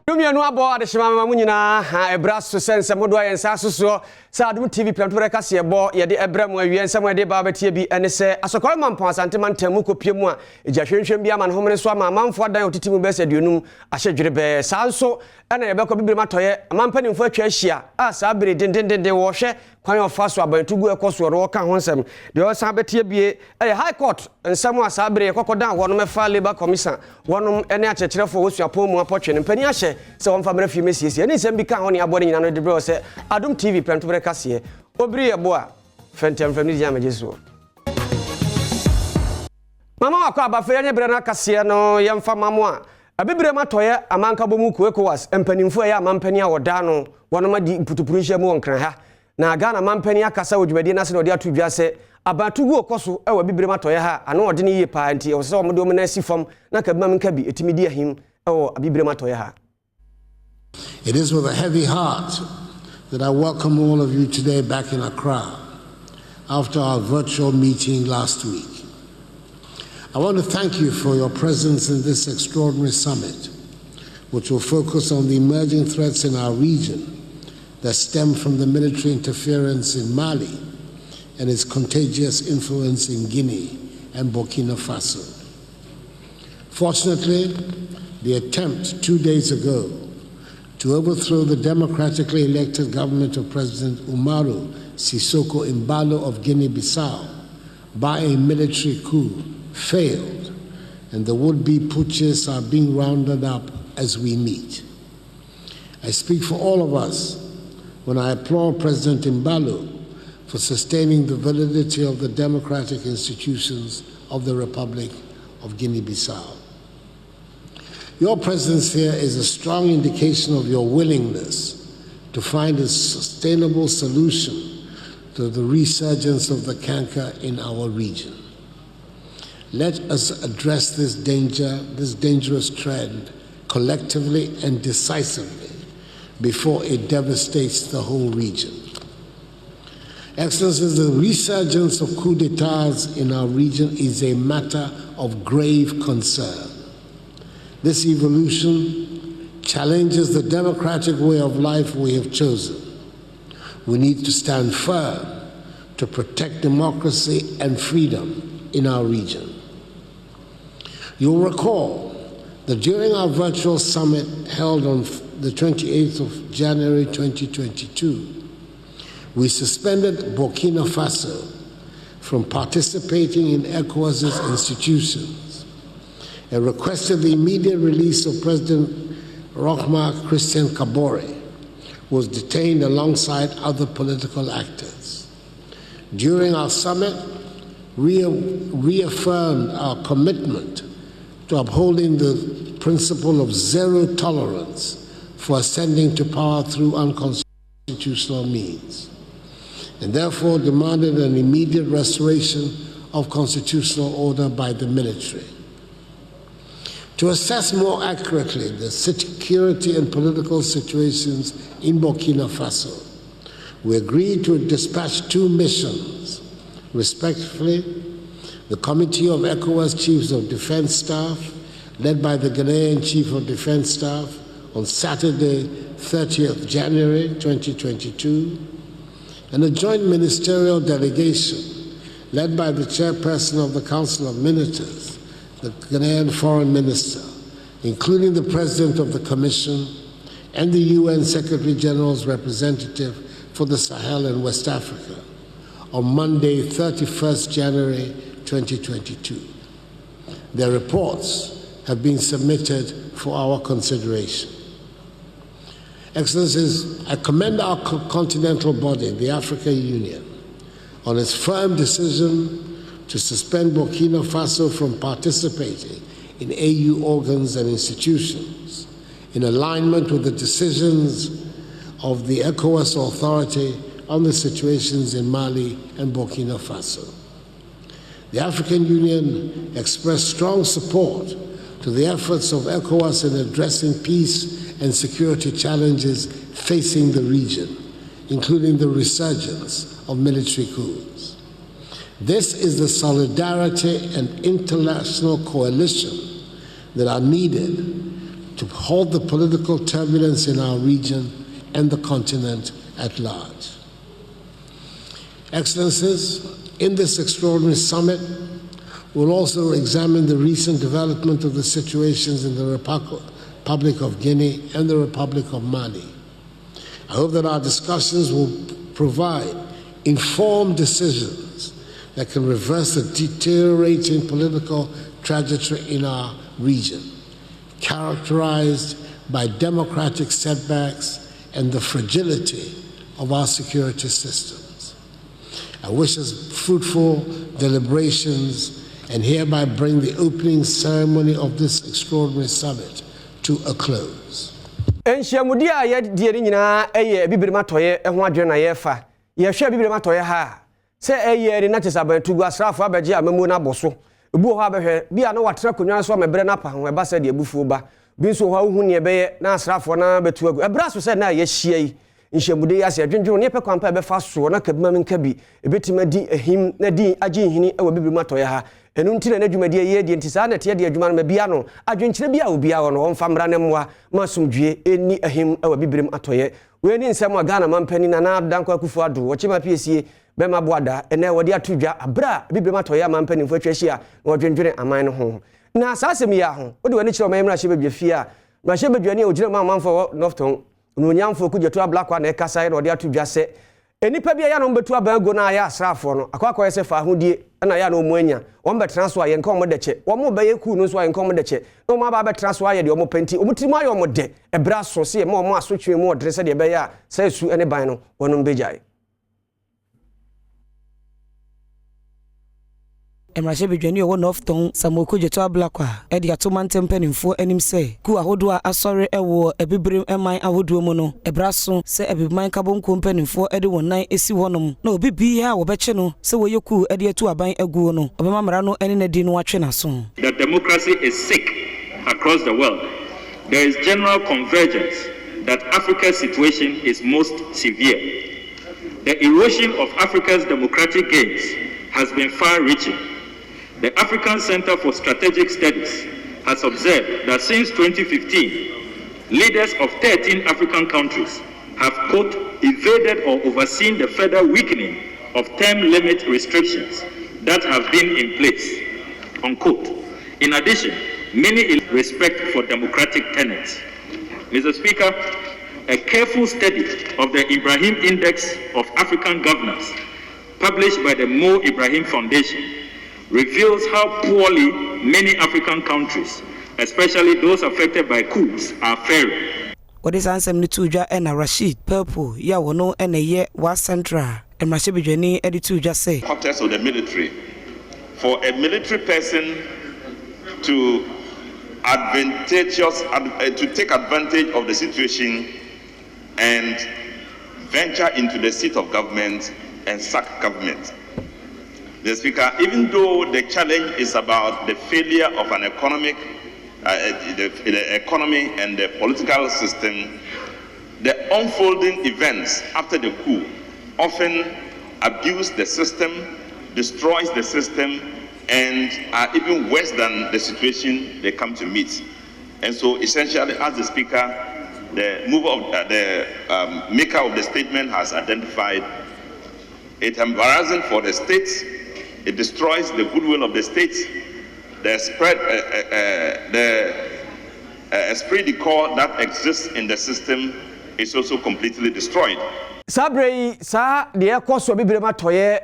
Dumianu abo adeshima mamunyina ha ebraso sense modo ayensa soso sa Adom TV Premtobre Kasee bo ye de ebremu awiensa mo de ba betie bi ene se asokwa mampon asante mantamu kopiemu a ejahwenhwem bi ama homene so ama manfo adan otitimu be sedunum ahyedwere be sa nso ena ye be ko bibire matoye amampanimfo atwa ahia a sa bere dendendende wo hwe kwan ofa so abantugu ekoso ro ka ho nsem de o sa betie bi high court nsem a sa bere kokodan wono mefa labor commission wono ene akyekirefo wosuapon mu apotwe mpani ahye se won fa mara fi mesiesie ene nsem bi ka ho ne abode nyina no de bro se Adom TV Premtobre Kasee obri ebo a fentem family jam jesu mama wakọ abafe anye bre na Kasee no yemfa mamo a abibire matoye amanka bomu kuekowas empanimfo ya amampani a woda no wono ma di putupuru hye mu wonkran ha na Ghana mampani akasa wodwumadi na se no de atodwa se abatugu okoso e wa bibire matoye ha ano ode ne yie pa nti o se omdo na sifam na kabima nka bi etimidi ahim e wo abibire matoye ha. It is with a heavy heart that I welcome all of you today back in Accra after our virtual meeting last week. I want to thank you for your presence in this extraordinary summit, which will focus on the emerging threats in our region that stem from the military interference in Mali and its contagious influence in Guinea and Burkina Faso. Fortunately, the attempt 2 days ago to overthrow the democratically elected government of President Umaru Sissoco Embalo of Guinea-Bissau by a military coup failed, and the would-be putschists are being rounded up as we meet. I speak for all of us when I applaud President Embalo for sustaining the validity of the democratic institutions of the Republic of Guinea-Bissau. Your presence here is a strong indication of your willingness to find a sustainable solution to the resurgence of the canker in our region. Let us address this dangerous trend collectively and decisively before it devastates the whole region. Excellencies, the resurgence of coups d'etats in our region is a matter of grave concern. This evolution challenges the democratic way of life we have chosen. We need to stand firm to protect democracy and freedom in our region. You'll recall that during our virtual summit held on the 28th of January 2022, we suspended Burkina Faso from participating in ECOWAS's institutions and requested the immediate release of President Roch-Marc Christian Kabore, who was detained alongside other political actors. During our summit, we reaffirmed our commitment to upholding the principle of zero tolerance for ascending to power through unconstitutional means, and therefore demanded an immediate restoration of constitutional order by the military. To assess more accurately the security and political situations in Burkina Faso, we agreed to dispatch 2 missions, respectively, the Committee of ECOWAS Chiefs of Defense Staff, led by the Ghanaian Chief of Defense Staff, on Saturday, 30th January 2022, and a joint ministerial delegation, led by the Chairperson of the Council of Ministers, the Ghanaian Foreign Minister, including the President of the Commission and the UN Secretary General's representative for the Sahel and West Africa, on Monday, 31st January 2022. Their reports have been submitted for our consideration. Excellencies, I commend our continental body, the African Union, on its firm decision to suspend Burkina Faso from participating in AU organs and institutions, in alignment with the decisions of the ECOWAS Authority on the situations in Mali and Burkina Faso. The African Union expressed strong support to the efforts of ECOWAS in addressing peace and security challenges facing the region, including the resurgence of military coups. This is the solidarity and international coalition that are needed to halt the political turbulence in our region and the continent at large. Excellencies, in this extraordinary summit, we'll also examine the recent development of the situations in the Republic of Guinea and the Republic of Mali. I hope that our discussions will provide informed decisions that can reverse the deteriorating political trajectory in our region, characterized by democratic setbacks and the fragility of our security systems. I wish us fruitful deliberations and hereby bring the opening ceremony of this extraordinary summit to a close. Enhyamudi a yɛde nyina ɛyɛ bibirematoye ɛho adwene na yɛfa yɛhwɛ bibirematoye ha sɛ ɛyɛ ri na tesabantu gu asrafo abɛgye amamu na boso ebu ho abɛhwɛ bia na watena konwa so amebre na pa ho ɛba sɛ de abufuo ba bi nso ho ahu ne ɛbɛyɛ na asrafo na betu agu ɛbra so sɛ na yɛhyia yi nhyamude yase adwendwen ne pɛ kwampa ɛbɛfa so na kabima menka bi ebetima di ahim na di agye nhini ɛwɔ bibirematoye ha enu ntire na dwumadi ye die ntisa na te de adwuma no bia no adwenkyere bia obia wo no wonfa mra ne mmoa masomdwie eni ahim ɛwɔ bibirem atoye we ni nsɛm Ghana mampani na danko akufu ado wo chima piesie bema boada ene wode atodwa abra bibirem atoye mampani fo atwahia na odwendwene aman no ho na saasem ya ho wode wani kyerɛ ɔman mra hye bedwa fia na hye bedwa ne ogyina manfo Northton no nyamfo kugyeto ablakwa na Kasee na wode atodwa sɛ enipa bia ya no mbetu abago na ya asrafo no akwakoye se fa hodie na ya no omuanya won betra so aye nka omodeche wo mo baye ku no so aye nka omodeche no ma ba betra so aye de omo penti omutiri mu aye omode ebra so se ma omo asotwe mu odre se de be ya se su ene ban no wono mbejai Emrashe bedwani owo Northton Samoko jeto ablakwa e de atomantem mpanimfo anim se ku ahodo a asore ewo ebibirem eman ahodo mu no ebra so se ebiman kabonko mpanimfo e de wonan esi honom na obi bi ha wo beche no se wo yeku e de atu aban aguo no obema mara no ene na di no atwe na so. The democracy is sick across the world. There is general convergence that Africa's situation is most severe. The erosion of Africa's democratic gains has been far-reaching. The African Center for Strategic Studies has observed that since 2015, leaders of 13 African countries have, quote, evaded or overseen the further weakening of term limit restrictions that have been in place, unquote. In addition, many respect for democratic tenets. Mr. Speaker, a careful study of the Ibrahim Index of African Governance, published by the Mo Ibrahim Foundation, reveals how poorly many African countries, especially those affected by coups, are faring. What is answer ni tuja ena Rashid Purple ya wono ene ye wa central Emrashe bedwani edi tuja say quarters of the military for a military person to take advantage of the situation and venture into the seat of government and sack government. The Speaker, even though the challenge is about the failure of an the economy and the political system, the unfolding events after the coup often abuse the system, destroys the system, and are even worse than the situation they come to meet. And so essentially, as the Speaker, the maker of the statement has identified, it's embarrassing for the state. It destroys the goodwill of the state. The esprit de corps that exists in the system is also completely destroyed. Sabrei sa de ekoso bibirematoye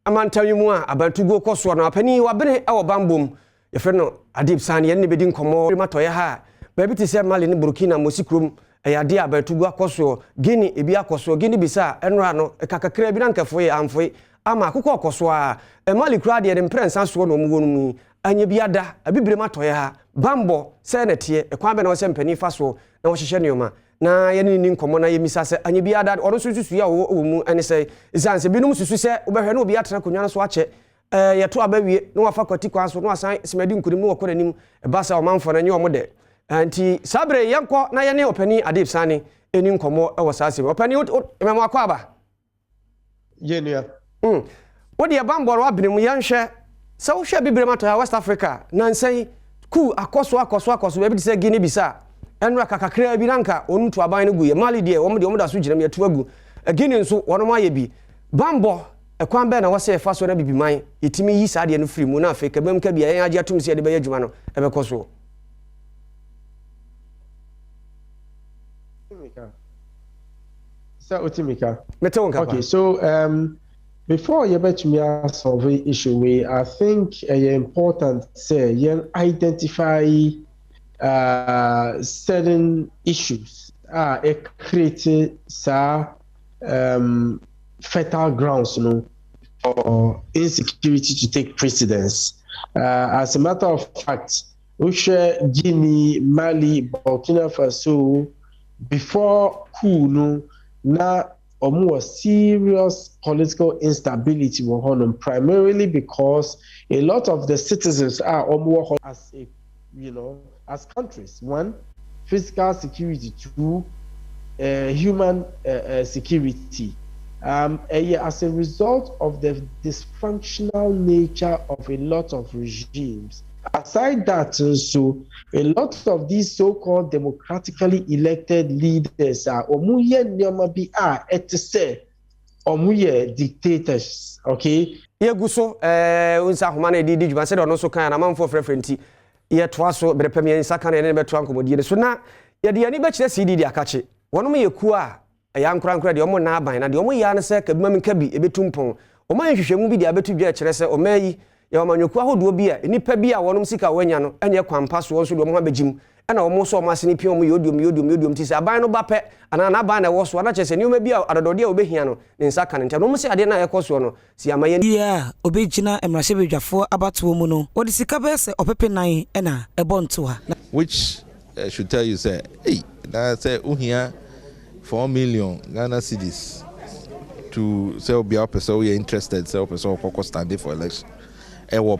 amantawimu a abantugo koso na apani wabere e wobambom ye fe no Adib San ye ne bedi nkomo bibirematoye ha ba bi te se Mali ne Burkina Mosikrom eyade abantugo akoso Guinea ebi akoso Guinea bisa enra no kakakra bi na nkafo ye amfo ama akụkọ ọkọsọ a Mali kura de mprensa so no mu wonu anya biada abibirematoye ha bambo se na tie ekwan be na wose mpani fa so na wo hyehye neoma na ye ni nkomo na ye misa se anya biada oro susu ya wo mu ene se izanse binum susu se obehwe na obi atena konwa so ache ye to abawie na wafa kwati kwa so na wasan semadi nkurim na wakora nim eba sa omanfo na nye omode anti sabre yanko na ye ne opani Adib Sani eni nkomo e wo saase opani ememo akwa aba yenua Wodi abamboro abinemu yanhwe se wo hwe bibirematoye West Africa na nsan ku akoso be bi se Guinea bisa enra kakakra bi nanka onum to aban no gu ye Mali de wo da so gyina me to agu Guinea nso wono ma ye bi bambo ekwan be na wo se fa so na bibiman yetimi yi saa de no free mu na afi ka bam ka bi yan age atum se de be adwuma no e be koso Okay, so before you bet me solve the issue, I think it's important say you identify certain issues it creates fertile grounds, you know, for insecurity to take precedence. As a matter of fact, Guinea, Mali, Burkina Faso, before coup, no, now or more serious political instability primarily because a lot of the citizens are more as a, you know, as countries. One, physical security. Two, human security. As a result of the dysfunctional nature of a lot of regimes. Aside that, so a lot of these so-called democratically elected leaders are dictators, okay? Yeguso unsa homa na di djuma se do no so kan na manfo frefrenti ye toa so berepam ye nsa kan ne beto ankomodi ne so na ye de ani be kire CD akache wono me yeku a ya nkran de omo na aban na de omo ya ne se kabima mi kabi ebetumpon omo hwehwehwemu bi de abetu dwa kire se omayi ya omanyoku ahodo bi a nipa bi a wonom sika wanya no enye kwampa so wonso de omo ha begim na omo so omo asene pia omo yodium ti se aban no ba pe ana na aban na wo so na chese ni omo bi a adodode a obehia no ne nsa kan ntia no omo se ade na yekoso no si amaye yeah obegina emrahye bedwafo abato mu no odi sika be se opepe nan na ebonto ha which should tell you say hey na say uhia 4 million Ghana cedis to say obi a person we interested say person kokko stand for election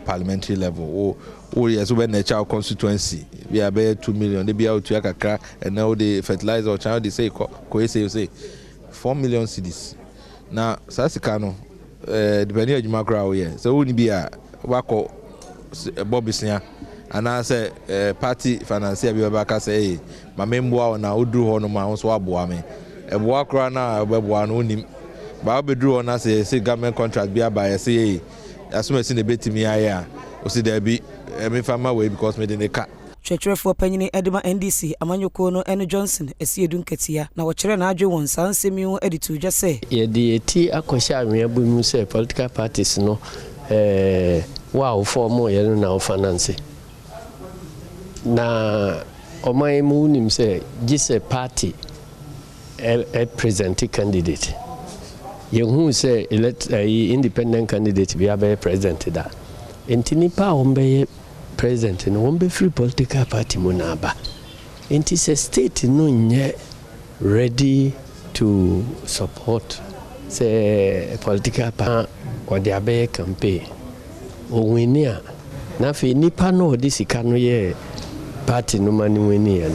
parliamentary level or yes when nature constituency we are 2 million they be out to akakra and now they fertilize or child they say say 4 million cedis na sasika no depending on the crowd here so we be a wako bobisia and I say party financier be back say my member na odru ho no ma so aboa me eboa kra na obeboa no nim ba obedru na say government contract be by say as soon as in the betimi aya o see there be me farmer way because me dey ka Chwechwerefo panyine Edema NDC amanyoko no ene Johnson esiedu nketia na wo kire na adwe won sansemi ho editu dwa se ye de eti akosha anwea bomu se political parties no wow form ye no na finance na omai mu nim se gise party a present candidate ye hu se elect independent candidate be a president da entini pa ombe president no ombe free political party monaba enti se state no nye ready to support say political party or the abe campaign o winia na fe nipa no odi sika no ye party no mani winia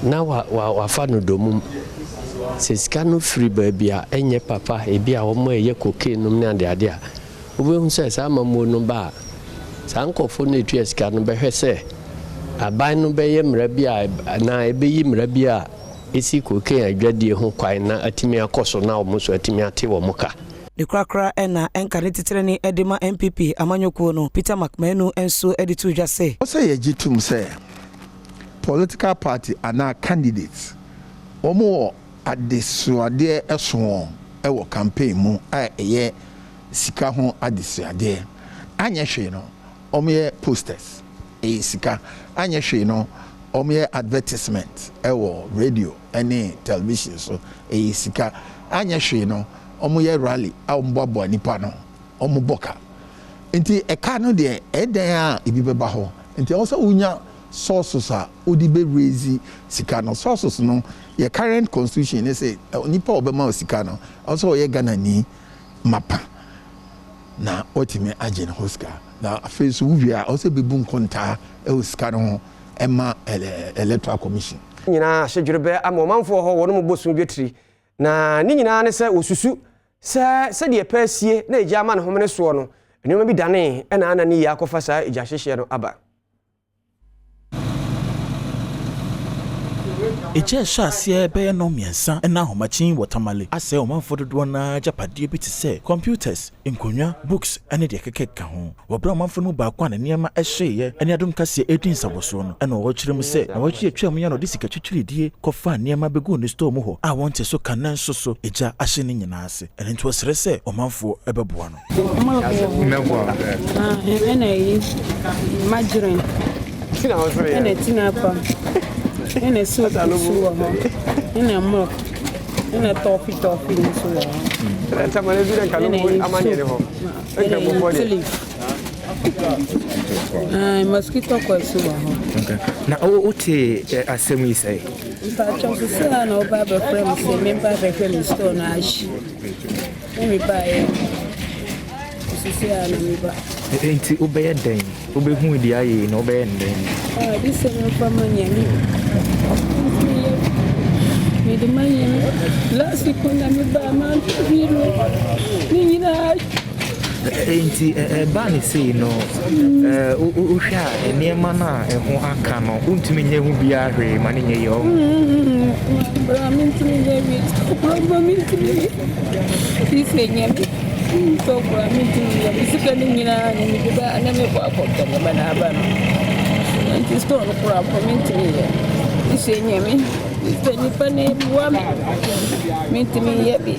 na wa fa no domum se sika no free baby a enye papa e bia wo mo ye cocaine no na de ade a obi hu se sa mamu no ba sankofo no etu sika no be hwese aban no be ye mra bia na ebe yi mra bia esi cocaine adwadie ho kwan na atimi akoso na wo so atimi ate wo muka de krakra ena enkare titere ni Edema MPP amanyoko no Peter McMahon enso editu dwa se o se ye gitum se political party ana candidates omo adesuade eso e campaign mu a eye sika ho adesuade anya hwe no omo posters sika anya hwe no omo advertisement e radio any television so sika anya hwe no omo rally a ombobo nipa no omo boka enti eka no de eden a ibi beba ho enti also unya sources a odi be raise sika no sources no your current constitution they say nipa obema sika no also ye Ghana ni mapa na otime agent hoska na face uvia also be bun konta e sika no ema electoral commission nyina hwedwerebe amomanfo ho wono mobosun dwetri na ni nyina ne se osusu se de pasie na eja ma ne homene so no enuma bi dane na ana ni ya akofa sa eja hyehye no aba Eje sha se be no miensa na homachin watamale ase omanfo dodo na japade bi te se computers nkonwa books ene de kekeka ho wobra omanfo no ba kwa na niema ehye ene Adom Kasee edin saboso no ene wo kyerem se na wo kye twam ya no de sika twitwiridie kofa niema begu ne store mu ho a wonte so kanan so eja ahye ne nyina ase ene nto sere se omanfo ebeboa no ene majirin ene tinapa ene so ene mo ene tofi so tamale bi den kanu amane ho enka mo mosquito ko so okay na ote asemi say ba chonso se na oba be frame se member be frame store na ashi emi ba e sisi ana mi ba enti obeye den obehu di aye na obeye den this is from Miami me the Miami last week when I'm ba man hero ni na enti bani say no uhwa eniema na eho aka no untumi nye hu bia hwe mane nye yo bra mintimi nye bra mintimi sisi nye so bra mintimi nye sika ni nyina ni ba na me kwa kwa ba na ba no enti store no bra mintimi nye sisi nye mi ni pane bua mintimi ye bi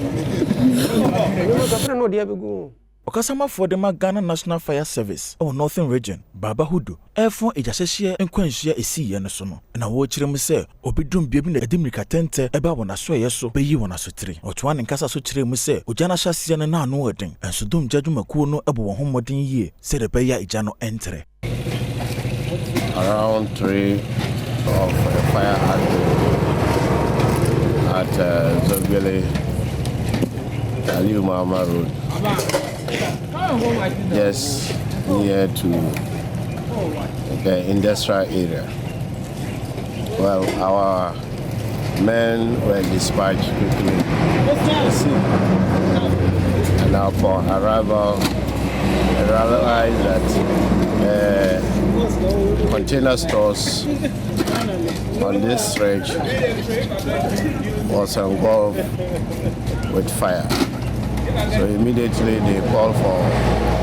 no dia begu Okasama for the Ghana National Fire Service or Northern Region, Baba Hudu, Airphone Ejashia and Quenchia esi Yanasono, and I watch him say, Obidum Bibin the Dimrika Tente, about when I saw yeso, be you on a sutri, or Tuan and Casa Sutri Muse, Ujana Shasian and now wording, and Sudum Jadumakuno about home wedding year, said the Baya Ijano entre. Around 3 of fire at Zogele, Aliu Mama Road. Yes, near to the industrial area. Well, our men were dispatched quickly to the scene. And upon arrival, I realized that container stores on this stretch was engulfed with fire. So immediately they called for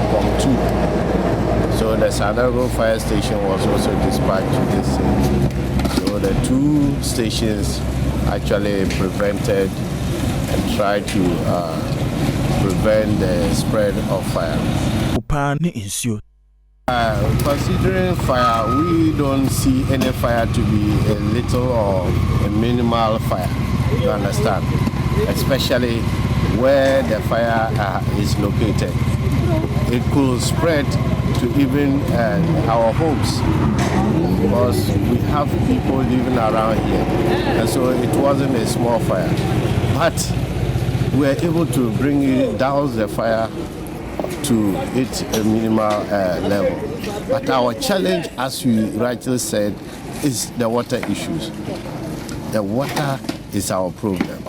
POM2. So the Sanago fire station was also dispatched to this scene. So the 2 stations actually prevented and tried to prevent the spread of fire. Considering fire, we don't see any fire to be a little or a minimal fire, you understand? Especially where the fire is located. It could spread to even our homes because we have people living around here. And so it wasn't a small fire. But we were able to bring it down the fire to its minimal level. But our challenge, as you rightly said, is the water issues. The water is our problem.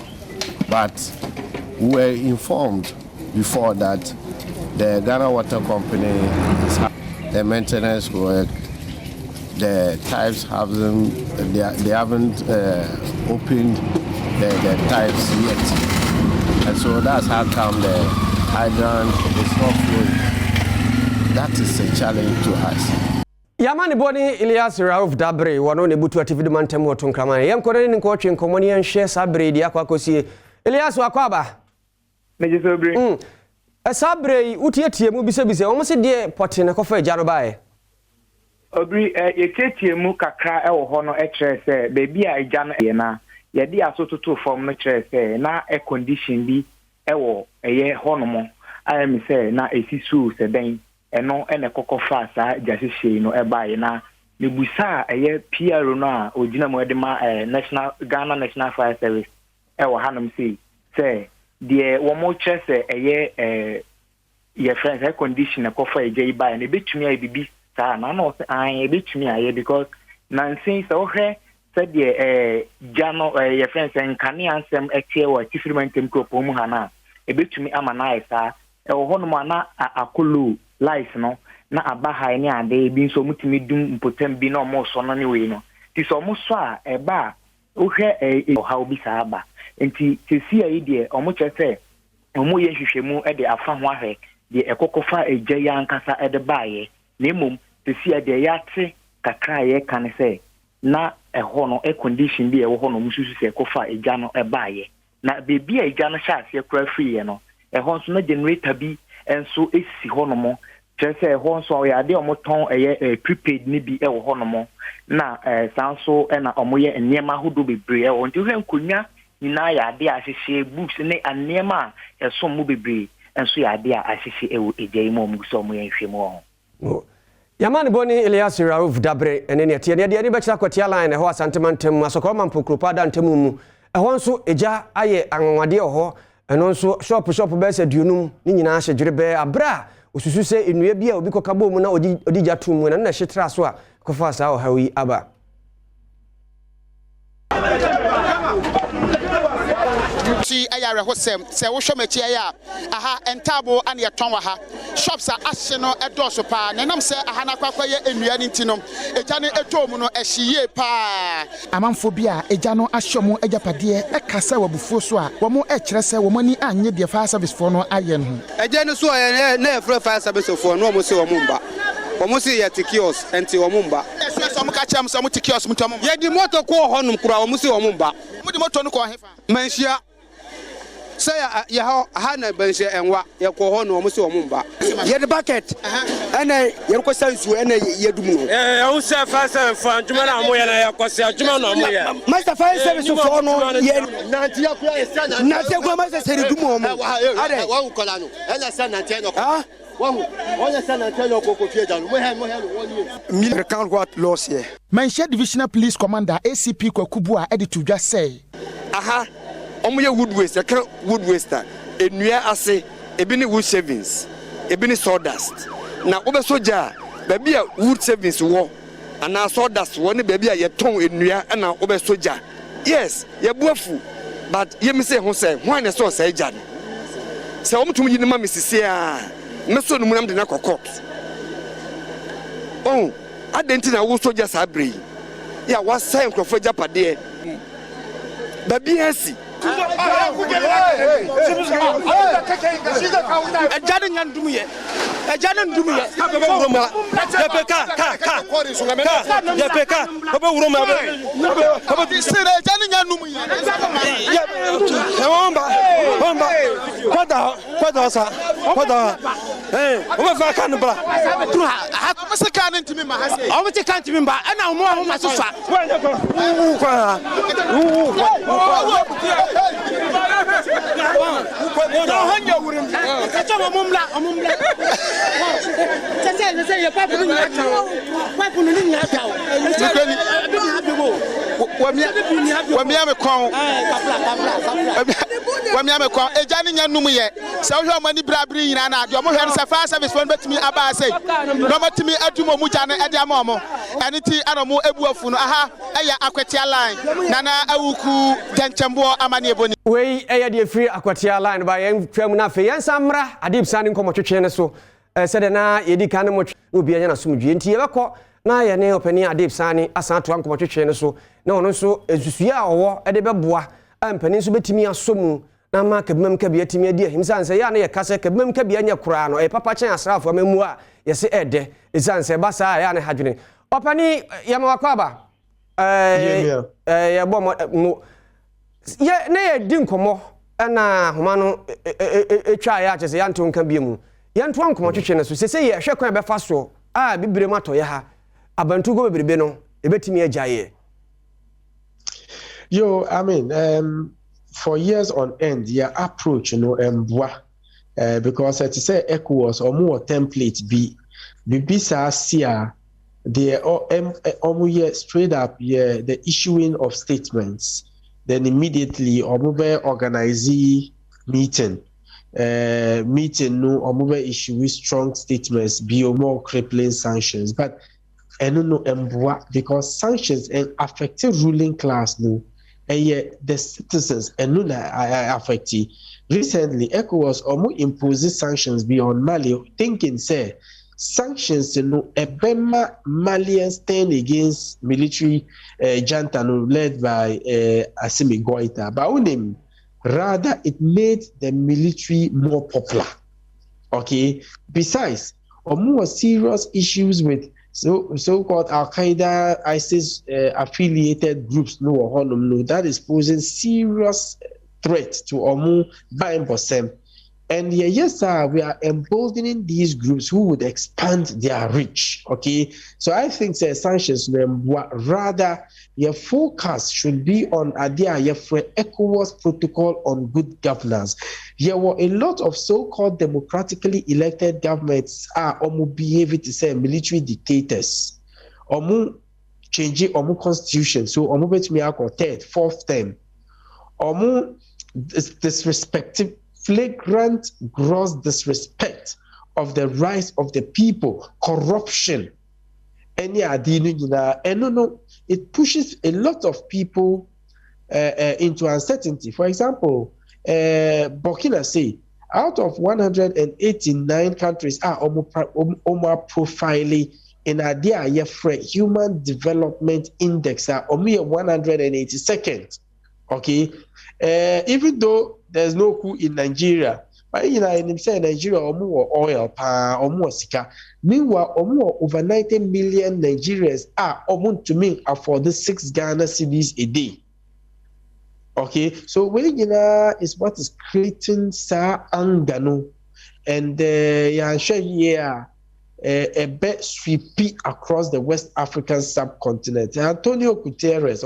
But we were informed before that the Ghana Water Company is the maintenance work. The pipes haven't opened the pipes yet, and so that's how come the hydrant is not flowing. That is a challenge to us. Yamani boni Elias Rauf Dabre wano ne butu atividu mantemu otunkramani yam kone ni nko nkomoni yan share sabre dia kwa Kasee Elias wakwaba meje sabre sabre utietie mu bisebise o mo se de pote ne kofa agya no bae obri yeketie mu kakra ewo ho no ekire se bebi a agya no ye na ye di asototo form no kire se na a condition bi ewo eye ho no mo ayemi se na esisu se den eno ene kokofa sa jasihye no ebae na nebusa eye PRO no a ogina mo de ma National Ghana National Fire Service ewo hanom say de wo mo chese eye ye friends air condition kofa eje ibae na betumi a bibi sa na no an betumi aye because nansin so hwe said de jano ye friends nkane ansem etie wa tifrimentem kropo mu hana ebetumi ama na isa ewo hono ma na akolo life no na abaha ni ade bi so mutimi dum mpotem bi na omo so no ne we no ti so mo so a eba wohwɛ how bi saa ba nti sesi ayi deɛ ɔmo kyerɛ sɛ ɔmo yɛ hwehwɛmu de afa ho ahwɛ deɛ ɛkɔkɔfa agya yɛ ankasa de baayɛ na mmom sesi a deɛ yɛate kakra a yɛka ne sɛ na ɛhɔ no condition bi ɛwɔ hɔ no mususu sɛ ɛkɔfa agya no baayɛ na beebi a agya no hyɛ aseɛ kora firiɛ no ɛhɔ nso na generator bi nso esi hɔ no mo kyerɛ sɛ ɛhɔ nso ɔyɛ ade a ɔmo tɔn ɛyɛ prepaid ne bi ɛwɔ hɔ no mo na saa nso ɛna ɔmo yɛ nneɛma ahodoɔ bebree ɛwɔ nti wohwɛ nkonnwa nyinaa yɛ ade a ahyehyɛ books ne nneɛma a ɛsom mu bebree nso yɛ ade a ahyehyɛ ɛwɔ agya yi mu ɔmo sɛ ɔmo yɛ nhwɛ mu wɔ ho. Yamani boni Elias Rauf Dabre ene ne tie ne de bɛkyerɛ kwatia line ɛhɔ asantemantam asokɔ man pokropa da ntamu mu ɛhɔ nso agya ayɛ anwade ɛhɔ ɛno nso shop bɛ sɛ duonum ne nyinaa hyɛ dwere bɛ abra osusu sɛ enua bi a obi kɔkabo mu na odi gya to mu na na hyetra so a kɔfa saa ɔhaw yi aba ti ayare hosem se wo hwɛ machi aya aha entabo ane yɛtɔn wa ha shops a ahye no ɛdɔso pa na nam sɛ aha na kwakwa yɛ enua ne ntinom egya ne ɛtɔm no ɛhyiye pa amanfo bi a egya no ahye mo agyapadeɛ ɛkasa wabufuo so a wɔn ɛkyerɛ sɛ wɔn ani anye deɛ fire service for no ayɛ no egya no so ɔyɛ na ɛfrɛ fire service for no wɔn se wɔn mba wɔn se yɛ tikios enti wɔn mba ɛsɛ sɛ wɔn ka kyerɛ sɛ wɔn tikios mu tɔm yɛ di moto kɔ hɔ nom kura wɔn se wɔn mba mo di moto no kɔ hefa manhyia sɛ yɛ ha na banhyia ɛnwa yɛ kɔ hɔ no wɔn se wɔn mba yɛ de bucket ɛna yɛ kɔ sansuo ɛna yɛ dum no ɛwo sɛ fa sɛ fa adwuma na mo yɛ na yɛ kɔ sɛ adwuma na mo yɛ master fire service for no yɛ nanti akura yɛ sɛ nanti akura master sɛ dum wɔn ade wa ukɔla no ɛna sɛ nanti no ah wahu wɔn sɛ nanti no kɔ fie da no mo hɛ wɔn military count what loss here Manhyia divisional police commander ACP Kwakubu a ɛde to dwa sɛ aha omo ye wood waste e kan wood waste enua ase ebi ne wood savings ebi ne sawdust na obe soja baabi a wood savings wo ana sawdust wo ne baabi a ye ton enua na obe soja yes ye buafu but ye mi say ho say hwan ne so say ja no say omo tum yi ne ma misisi a me so no munam de na kokot oh adenti na wo soja sa bre ya wa sai nkrofo japade baabi asi Ejane nyandum ye ejane ndum ye baba uroma yepeka ka yepeka baba uroma baba sire ejane nyandum ye bomba kwada sa kwada o fa kan bra tru ha ko se kan ntimi ma ha se o ti kan ntimi ba na o mo ma so fa kwa hanya wurin ka ce omumla sai ya papu ni ya tawo papu ni ya tawo wamia me kon wamia me kon eja ni nyanum ye se wo hwe mani brabri nyina na de o mo hwe se fa service fon betimi aba sei no matimi adumo mu ja ne ede ama omo ene ti anomo ebuafu no aha eya akwatia line nana awuku janchembo amane eboni wei eya de free akwatia line ba yen twam na fe yen samra adib sane nkomotwetwe ne so sede na yedi kan mo obi anya na somdwe nti yebekɔ na ye ne opani adib sane asan to nkomotwetwe ne so na ono so esusua a owo ede beboa ampani so betimi asomu na ma kabemam ka bia timi adi ahimsanse ya na ye kase kabemam ka bia nya kura no papa chen asrafo amamu a ye se ede isanse ba sa ya na hadwene opani yama wakwaba ye bom ye na ye di nkomo na homa no etwa ya kyese ya nto nka bia mu ye nto nkomotwetwe ne so sese ye hwe kwan be fa so a bibire mato ye ha abantu go bibire no ebetimi agyaye Yo, I mean, for years on end, your approach, because to say ECOWAS or more template be sia they straight up the issuing of statements, then immediately organize meeting issue strong statements, be more crippling sanctions, but because sanctions affected ruling class the citizens affected. Recently, ECOWAS imposed sanctions beyond Mali, thinking say sanctions no ebema Malian stand against military junta led by Assimi Goita. But rather it made the military more popular. Okay. Besides, more serious issues with so-called Al-Qaeda, ISIS affiliated groups that is posing serious threat to Omu Bosem. And yes, sir, we are emboldening these groups who would expand their reach. Okay, so I think sanctions rather your focus should be on your ECOWAS protocol on good governance. There were a lot of so-called democratically elected governments behaving to say military dictators. Change constitution, so bet me third, fourth term. Disrespectful. Flagrant, gross disrespect of the rights of the people, corruption, and it pushes a lot of people into uncertainty. For example, Burkina Faso, out of 189 countries are profiling in a Human Development Index are 182nd. Okay, even though there's no coup in Nigeria, but in Nigeria, oil, sika. Meanwhile, over 90 million Nigerians are for the 6 Ghana cedis a day. Okay, so is what is creating angano, and a bit sweepy across the West African subcontinent. Antonio Guterres,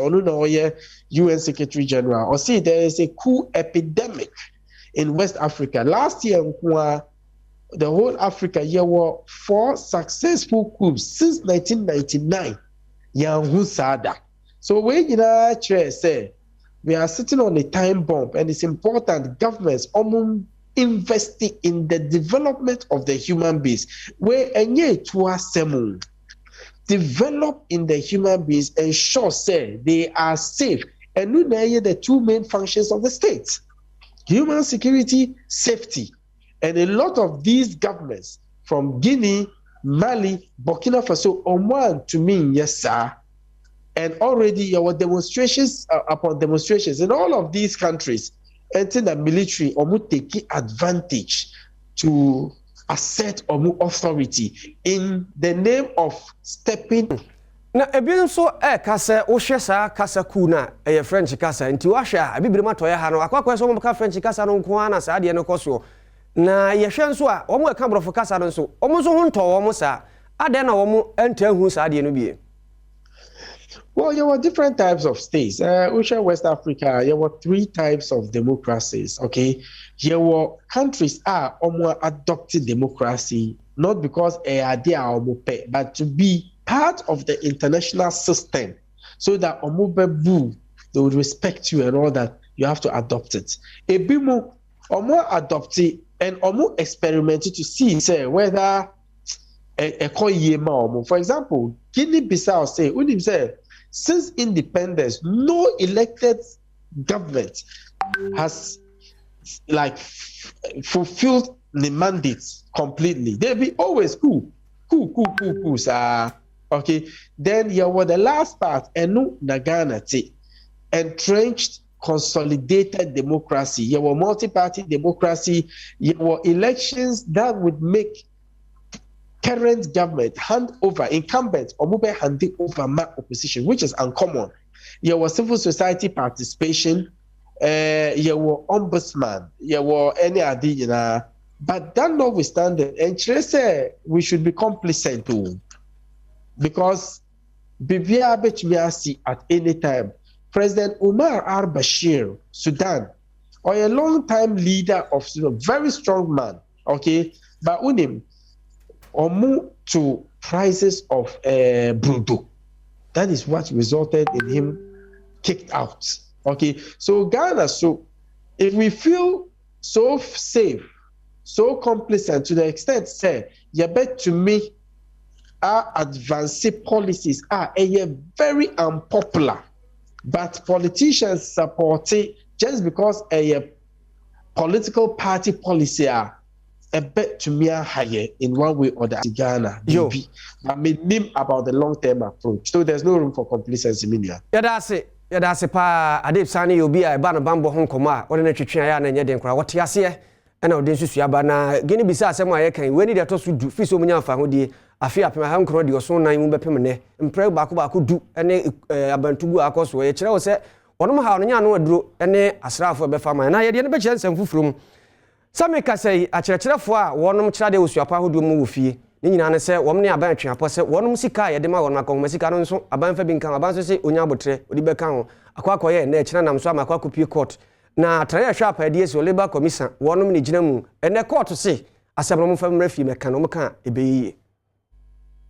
UN Secretary General, or say there is a coup epidemic in West Africa. Last year, the whole Africa, there were 4 successful coups since 1999. So we are sitting on a time bomb, and it's important governments investing in the development of the human beings, where develop in the human beings, ensure they are safe. And the 2 main functions of the state: human security, safety. And a lot of these governments from Guinea, Mali, Burkina Faso, Oman to me, yes, sir. And already there were demonstrations upon demonstrations in all of these countries. Enter the military or take advantage to assert authority in the name of stepping. Na ebi so kasa wo hwe sa kasa ku na French kasa nti wa hwe a bibire matoya ha no akwakwa so mo ka French kasa no nko ana sa de no koso na ye hwe nso a wo mo ka brofo kasa no nso wo mo so ho nto wo mo sa ade na wo mo enta hu sa de no bie. Well, there were different types of states. West Africa, there were 3 types of democracies, okay? There were countries adopted democracy, not because they are but to be part of the international system, so that they would respect you and all that, you have to adopt it. Ebimo, adopted and experimented to see, whether for example, Guinea-Bissau say, since independence, no elected government has fulfilled the mandates completely. They be always coup. Okay. Then here were the last part, Nagana entrenched consolidated democracy. Here were multi-party democracy. Here were elections that would make current government hand over incumbent or mobile handing over opposition, which is uncommon. There was civil society participation, there were ombudsman, there were any idea, but that notwithstanding, and say we should be complacent too, because at any time, President Omar al-Bashir, Sudan, or a long-time leader of very strong man, okay, but unim or move to prices of Brudo. That is what resulted in him kicked out. Okay, so Ghana, so if we feel so safe, so complacent to the extent, you bet to me our advanced policies are very unpopular, but politicians support it just because a political party policy a bet to me higher in one way or the other Ghana. I mean about the long-term approach. So there's no room for complacency, Minia. Yeah, that's it. Yeah, that's it. Pa, Adib Sani, you'll be a ban bambo home coma, or in a chicken and yet what you see. And I'll dance you, but Guinea besides some way I can. When did I to do fish over family? I fear my home crowd or so 9 permanent, and pray Bakuba could do any Abantugu across where Chero said, one of how no drew any Asraf for Befama, and I didn't be chance and from. Some make us say, a church for one of Chade was your power who do move fee. Nina said, one near bench, and I said, one Musica, a demo on my Mexican, so a bank for being come about to say, Unyabotre, Udibecan, a quack, nature, and I'm so my quack court. Now, try a sharp ideas or labor commission, one of the and a court to say, as a woman from refuge, mechanomica, a be.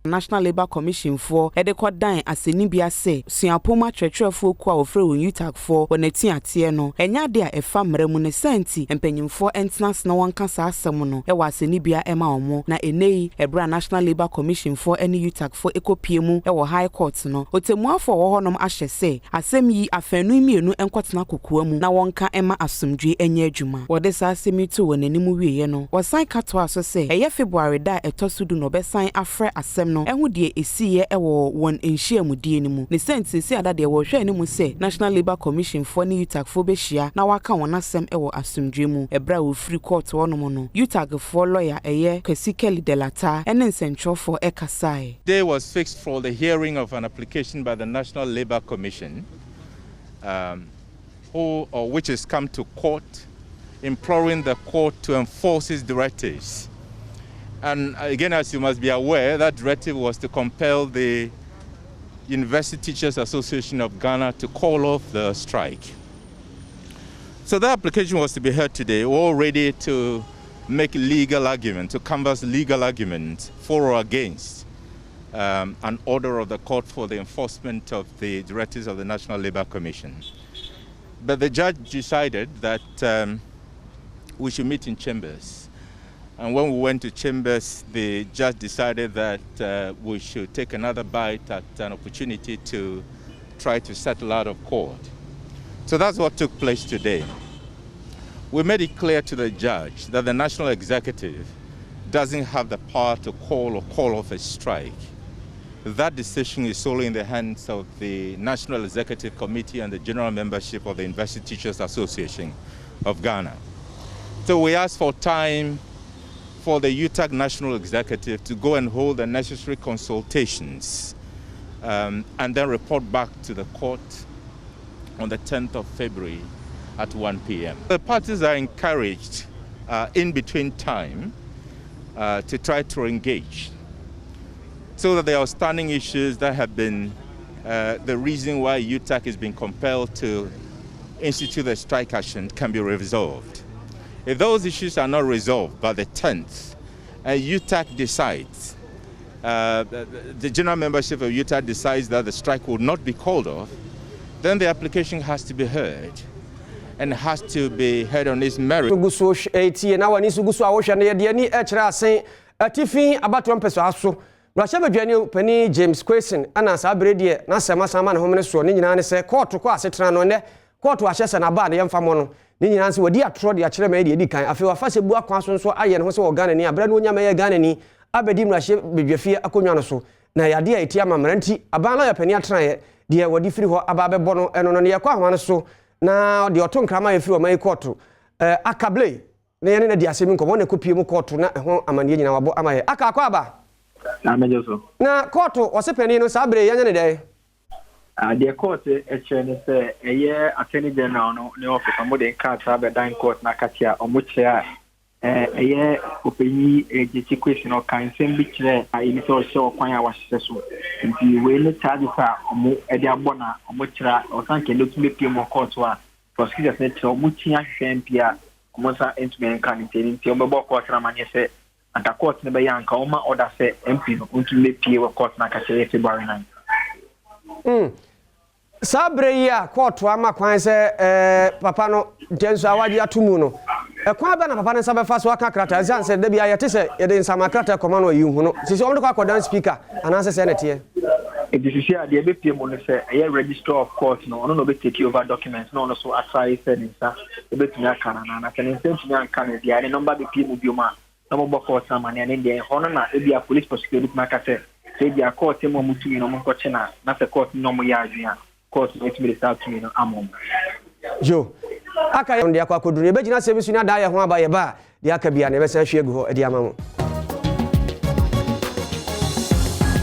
National Labour Commission for Edekodan asenibia se suapoma twetwefo kwa ofre won UTAG for wonati atie no enya de a efa mremu ne senti empanyimfo entenas na wonka sa asem no e wa asenibia ema omo na enei ebra National Labour Commission for any UTAG for ekopiemu e wo High Court no otemuafo wo honom ahye se asem yi afanu mienu enkotena kokoamu na wonka ema asomdwe enya adwuma wode sa asemi to wonanimu wiye no wosan kato aso se eye February da etosudu no besan afre asem no ehu de esiye ewo won enhyiamudie ni mu ne senti si ada de wo hwe ni mu se National Labour Commission for ni UTAG for behia na waka won asem ewo asomdwe mu ebra wo free court wonom no UTAG for lawyer eye Kasee Delata ene nsentro for Kasee. Day was fixed for the hearing of an application by the National Labour Commission which has come to court imploring the court to enforce its directives. And again, as you must be aware, that directive was to compel the University Teachers Association of Ghana to call off the strike. So that application was to be heard today, all ready to make legal argument, to canvass legal argument for or against an order of the court for the enforcement of the directives of the National Labour Commission. But the judge decided that we should meet in chambers. And when we went to chambers, the judge decided that we should take another bite at an opportunity to try to settle out of court. So that's what took place today. We made it clear to the judge that the National Executive doesn't have the power to call off a strike. That decision is solely in the hands of the National Executive Committee and the general membership of the University Teachers Association of Ghana. So we asked for time for the UTAG National Executive to go and hold the necessary consultations and then report back to the court on the 10th of February at 1 p.m. The parties are encouraged in between time to try to engage so that the outstanding issues that have been the reason why UTAG has been compelled to institute a strike action can be resolved. If those issues are not resolved by the 10th, UTAG decides, the general membership of UTAG decides that the strike will not be called off, then the application has to be heard and has to be heard on its merit. James Question ana sabrede na sema sama na homene so ni nyina ne se court ko asetena no ne court ahyese na ba ne yemfa mo no ni nyina nse wodi atro de akere ma de edi kan afi wa fa se bu akwan so nso aye ne ho se wo Ghana ni abra no nya ma ye Ghana ni abedi mu ahye bedwafie akonwa no so na yade a eti ama mranti aban la ya pani atena ye de wodi firi ho aba bebo no eno no ne ye kwa hwa no so na de oto nkrama ye firi o mai court akable ne ye ne de asemi nko mo ne kopie mu court na ho amane nyina wabo amaye aka akwa aba na court osepeni no sabre yanya ne dey the court actually say eye attorney general no ne office amode card sabe dan court na katia omuchia eye openi ejiti question o kan sembi kire ayi so show kwan ya wahye so nti we ne charge fa omu e de abona omuchira o san ke lotume pie mo court wa prosecutors ne tro omuchia hwempia omusa entmen kan nti obebo court na manye se anta court ne be yanka oma order say MP no ntume pie wa court na katia February 9. Sabre ya court ama kwan se papa no jenso awadi atumu no kwa ba na papa ne sabe fa so aka krata zan se da bia yete se yede nsama krata koma no yihu no sisi omdo kwa kodan speaker ananse se netie edisisi ade be pie mo no se eye register of court no ono no be take over documents no so asai se nsa e be tunya kana na se nsa tunya kana dia ne number be pie mo bioma Double court man and India, honor be a police prosecutor, Macase, say be a court him or Mutu, no Cochena, not a court no more Yajia, court makes me start to me, Amon. Joe, aka on the aqua could rebel service in a dia one by a bar, the Akabi never said she go at the Amamo.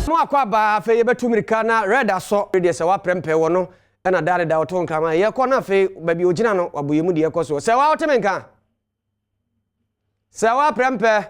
Aqua bar, favor to Mircana, red I saw, ready as our Premtobre, and a daddy out on Kama, your corner fay, baby Ujano, or Buyumudia Coso. So out to Menka. Sawa Prempe.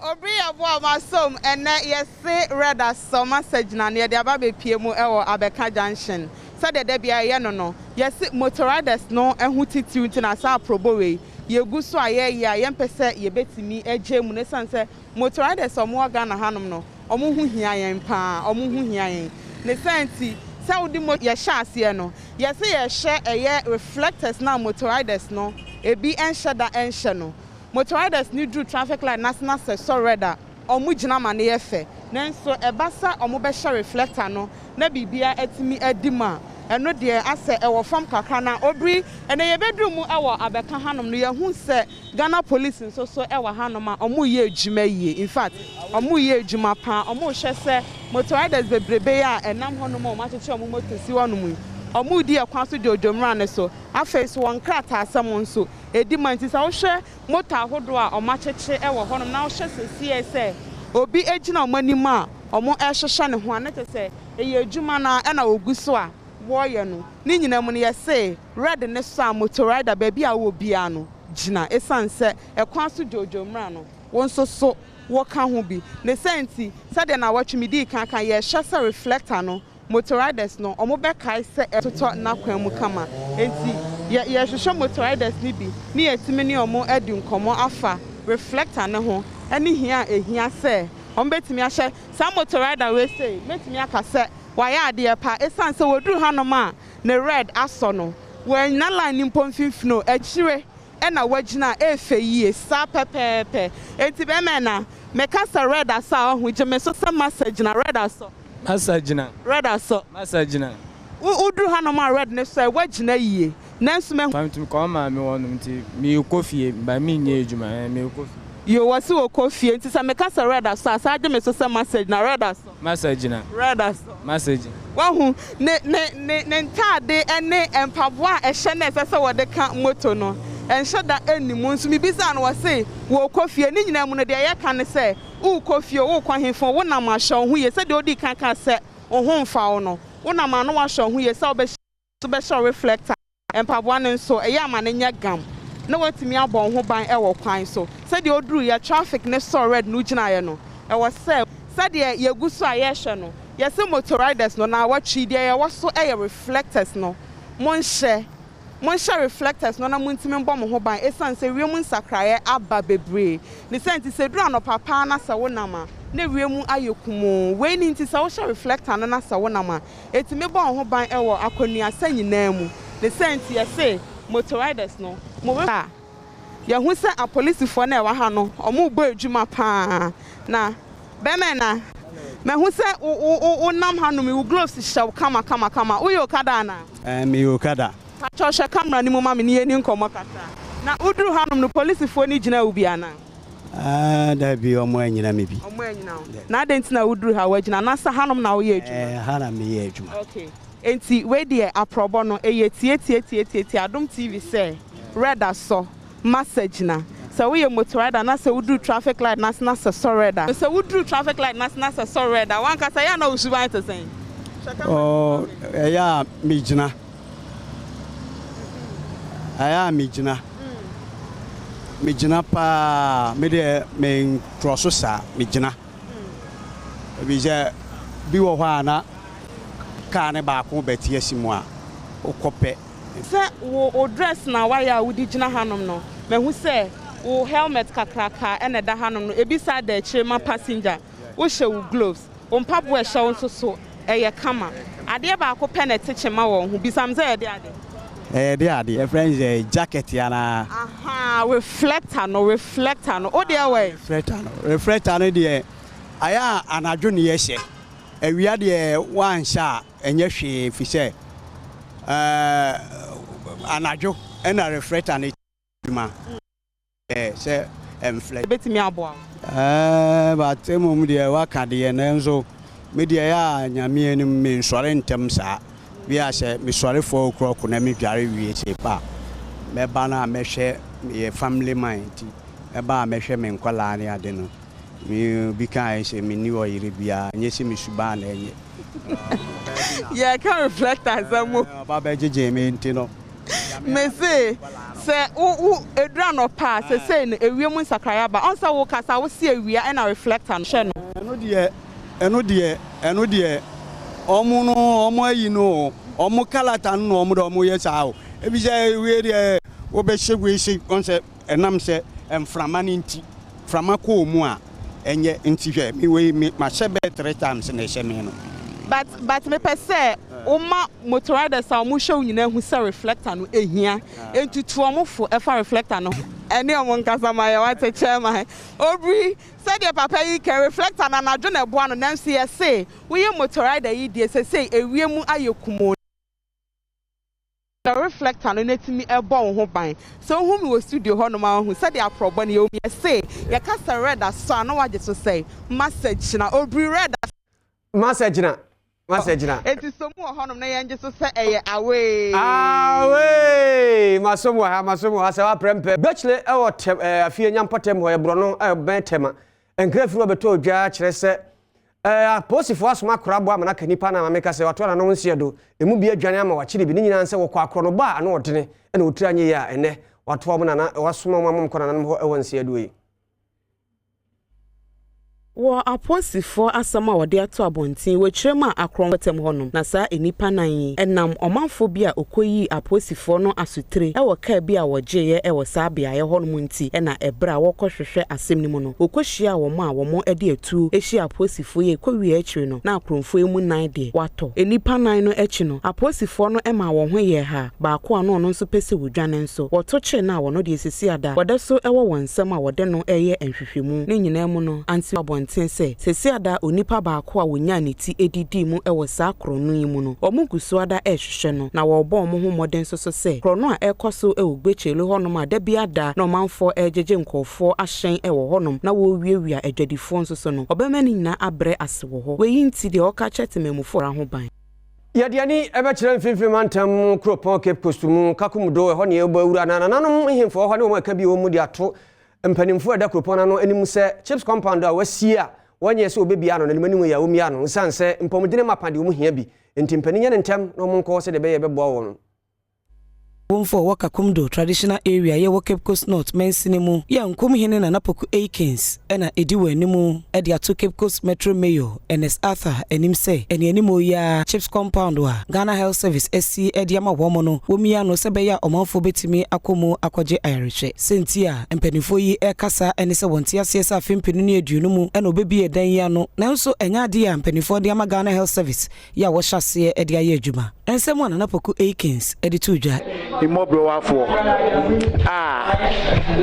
Obri abo ma som ene yesi red as so message na near the ababe piemu ewo Abeka Junction. Said the debia ye no. Yesi motoriders no ehu titu ntina sa probowe. Yegu so aye ya yempese ye betimi eje mu ne sanse motoriders omo aga na hanom no. Omo hu hia yen pa, omo hu hia yen. Ne santi Saudi mo ye sha ase no. Yesi ye hye eye reflectors na motoriders no. Ebi enhye da enhye no. Motoriders need do traffic light national so redder omu gina ma na yefe nanso ebasa omu be share reflector no na bibia etimi edima eno de ase ewo fam kakra na obri ene ye bedru mu ewo Abeka hanom no ye hu se Ghana police nso so ewo hanom a omu ye adwuma yie in fact omu ye adwuma pa omu hwe se motoriders bebrebe ya enam honom o ma cheche omu motosi wonom omu di ekwaso de odomra ne so afeso won krata asem nso edi manti sa wo hwe motor ahodo a omacheche e wo honom na wo hwe se obi ejina omanim a omo ehhehye ne ho anete se eye adwuma na e na oguso a wo ye no ni nyina mu ne yese red ne so a motorider baby a wo bia no gina esanse ekwaso de odomra no won so wo ka ho bi ne senti sade na watwimidi kan ye hye reflector no motoriders no omo be kai se toto na kwan mu kama enti ye hwehwe motoriders ni bi ni yetimi ni omo edi nkomo afa reflector ne ho ani hia ehia se omo betimi ahye sa motorider we say betimi aka se waya ade pa esanse woduru hanom a ne red aso no wan na line mpomfimfino achire ena wagina efe yie sa pepepe enti be mena mekasa red asa ho geme so sa message na red aso Masajina. Red aso. Masajina. Udru hanoma red ne so wagina yie. Nanso me pamtum ko ma me wonum ti me kofie ba me nye adwuma me kofie. Yo wasi wo kofie nti sa me kasa red aso asaje me so message na red aso. Masajina. Red aso. Masajina. Wahu ne ntade ene empaboa ehye na efese wo de ka moto no. Enhye da enimu nso mi bisa no wase wo kofie ni nyina mu no de ye ka ne se u kofie wo kwa hemfo wo na ma hye hu ye se de odi kan ka se wo ho mfa wo no wo na ma no wa hye hu ye se wo be show reflector empaboa ne nso e ya ma ne nya gam na watimi abon ho ban e wo kwan so se de oduru ye traffic ne so red no gina ye no e wo se de ye guso a ye hye no ye se motoriders no na watwi de ye wo so e reflectors no Monsha reflectors no na muntimi mbom ho ban esanse wiemu nsakraye aba bebre ne senti se dura no papa na sa wonama na wiemu ayekumu we ni nti sa wo sha reflector no na sa wonama etimi bom ho ban ewo akonnua sanyina mu ne senti ye se motoriders no mo we ya hu se a police fo na e wa ha no omo bo adwuma pa na be me na me hu se o nam ha no me gloves shaw kama uyo kada na Me okada Achosha camera ni mu ma me ni eni nkomo kata na uduru hanom no police fo ni gina ubi ana da bi omo anyina me bi omo anyina na adenti na uduru ha wagina na sa hanom na wo ye adwuma hana me ye adwuma okay enti we de aprobo no eye tie Adom TV say red aso message na so we motorider na say uduru traffic light na so red so uduru traffic light na so red wan ka say ya na usuban to say oh ya me gina aya me gina pa me de me cross sa me gina bi je bi wo hwa na ka ne ba ko betie simu a okope se wo dress na waya wo di gina hanom no me hu se wo helmet kakraka ene da hanom no ebi sa da chire ma passenger wo hye wo gloves wo mpabo e hye wo so eye kama ade ba ko penete chema wo hu bisam se ade the friends jacket yana reflector no o dey way reflector no dey aya anadwo ne yehye awia dey wan sha enye hwe fi se anadwo ena reflector ne dwuma se emfle betimi aboa but emom de waka de na nso media ya nyame anim me nsore ntem saa bia se me sore 4 o'clock na me dware wie chepa me ba na me hwe ye family mind e ba me hwe me nkwala ne ade no me bi kan se me ni wo yire bia nyesi me suba na enye yeah can reflect as am baba jeje me ntino me say edra no pa say no ewiem nsakraya ba onsa wo kasa wo se ewia e na reflect an hye no eno de omo no omo ayi no omo kalata no omo do omo yesa o ebi je we de wo be hyegwe shi concept enam se emframa ni nti frama ko mu a enye nti hwe mi we ma hye be 3 times na hye me no but me per se oma motoriders a mo show nyina hu se reflector no ehia entutu omofo efa reflector no ene omo nkasa ma ya wate chairman obri said your papa yi ke reflector na na dwo na bo ano na nsi ye say we motorider yi die say ewiemu ayekumo the reflector no netimi ebo ho ban so hu mi wo studio ho no ma hu said your probo na ye say ye kasa red so na waje so say message na obri red message na eti somu ohonom na yenje so se eye away masomu ha se wa prempe bachelor e wo afie nyampatem ho ye bro no e ben tema enkrafiro beto odwa kire se aposifo asoma korabo amana kanipa na mameka se wato na no nsie do emu bi adwane ama wakire bi ni nyina nse wo kwa akro no ba na odene na otiranye ya ene wato mo na wasoma mamom kona na ho e wonsie do yi wo aposifo asama wode ato abontin we kirema akron wetem honom na saa enipa nan enam omanfo bi a okoyi aposifo no asutre e wo ka bi a wogeye e wo saa bia ye honom nti e na ebra wo kwohwehwe asem ni mu no okohia wo mo a wo mo ede atu ehi aposifo ye kowie akiri no na akronfo emu nan de wato enipa nan no echi no aposifo no e ma wo ho ye ha ba ko ano no nso pese wodwane nso woto kye na wo no de sisi ada wode so e wo wonsam a wode no eye enhwehwemu ne nyina mu no anti say sesi ada onipa ba ko a wonya ne ti edidi mu e wo saa krono yi mu no omugusu ada ehwehwe no na wo bo mo ho moden so say krono a ekoso e ogbechele honom a da bi ada na omanfo ejeje nkofo ahyen e wo honom na wo wiewia adwadifo nso so no obemani na abre ase wo ho we yinti de oka chetememufo ra ho ban yadiani ebe kire mfimfim mantam kropon Cape Coast mu kakumudo ho ne ebawura nanom himfo ho ne wo aka bi wo mu di ato mpanimfo eda kropon na no animu se chips compound a wasie a wanye se obebia no nimanimu ya omia no nsanse mpomudine mapade omu hia bi enti mpaninya ne ntem no monko se de be bebo wo no Wonfo waka kumdo traditional area ye wo Cape Coast North mensinemu ya nkom hene na napoku Akins ena ediwo animu edi ato Cape Coast Metro Mayor NS Arthur enim se eni animu ya chips compound wa Ghana Health Service SC edi ama womo no womia no sebe ya omanfo betimi akomu akwaje ayreche sentia empanifo yi ekasa eni se wonti asesa afempenu ne aduonu mu ena obebi edan ya no nanso enya de ya empanifo de ama Ghana Health Service ya wo hyase edi aye adwuma ensemu na napoku Akins edi tujwa Imobro wafo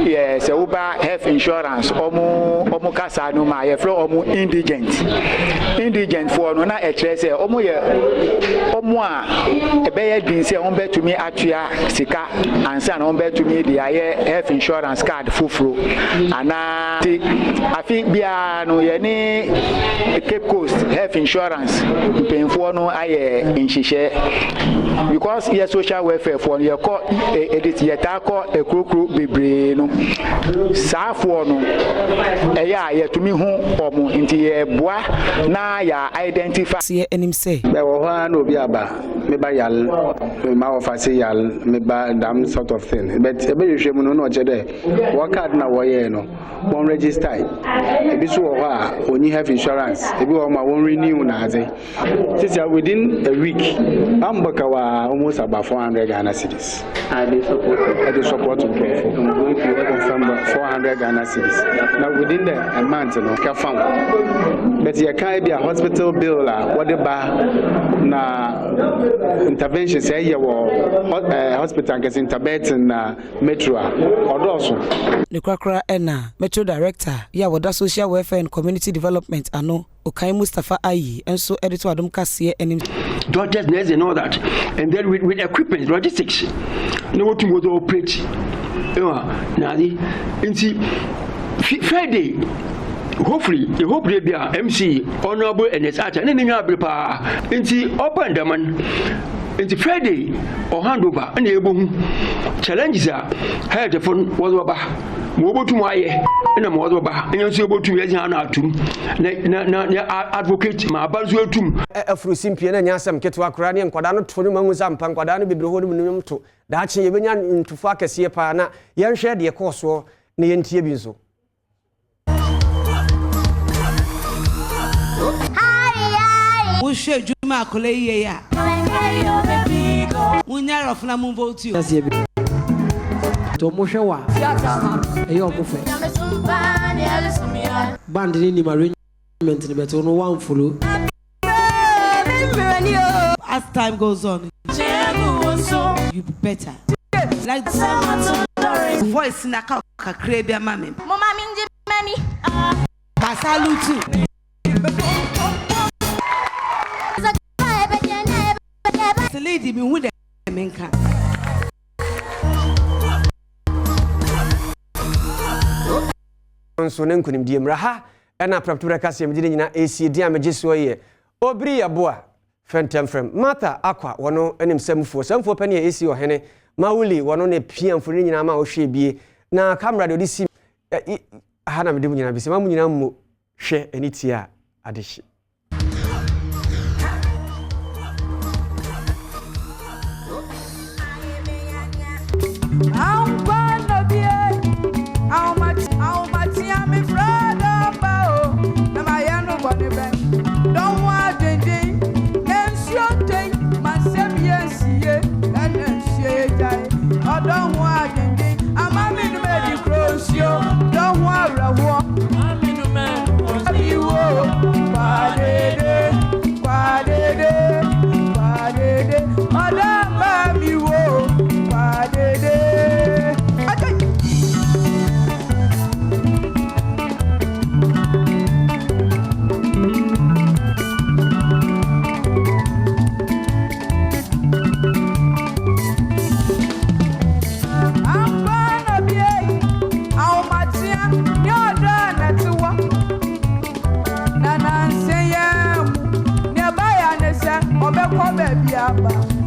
yes uba health insurance omu kasa no ma ye flo omu indigent for no na etrese omu ye omu a ebeye din se on betumi atua sika ansa na on betumi dia ye health insurance card fufuro ana afi bia no ye ni Cape Coast health insurance penfo no aye nhihye because ye social welfare for ye ko edit yeta ko ekrokro bebre no saafo no eya yetumi hu omo nti ye boa na ya identify see enim say be wo ha no bi aba me ba yal me ma ofase yal me ba dam sort of thing but e be hwehwem no no chede wo card na wo ye no won register e bi so wo ha oni health insurance e bi wo ma won renew na aze this within a week ambaka wa almost about 400 Ghana cedis. I support to pay for 400 Ghana cedis. Now within a month, you know, can found. But you can't be a hospital bill, whatever. Na intervention say you hospital gets intervention na metro or also. The Krakra Ena Metro Director, ya wada Social Welfare and Community Development ano Okai Mustafa Ayi and so editor Adom Kasee and doctors nurse and all that, and then with equipment logistics no what to operate nadi Friday, hopefully be a MC honorable and its art and any other pa into open the man into Friday or handover and able challenges are had the phone was over mobile to my and a mother and you're able to raise an atom advocate my banzo to a fru simpian and yasam ketwa krani and quadano to mamuzam pankwadano bibro to that she even into Kasee pana yan shared the course war near Tiabizo. We share Juma Koleye ya. Unyara of Namu vote you. Tomoshawa. Ayo mufe. Band ni arrangement ni beto no one follow. As time goes on, you be better. Like the voice in a car, Caribbean mammy. Mama minji many. Basalutu. The lady be with the menka. So nen kunim die mraha na Premtobre Kasee mjini nyina AC dia mejeso ye obri aboa fentem frem mata akwa wono enim samfo pani AC ohene mawuli wono ne piamfo ni nyina ma wo hwe bie na camera de odisi aha na mede nyina bi se mamu nyina mu hwe enitia adeshi Baby,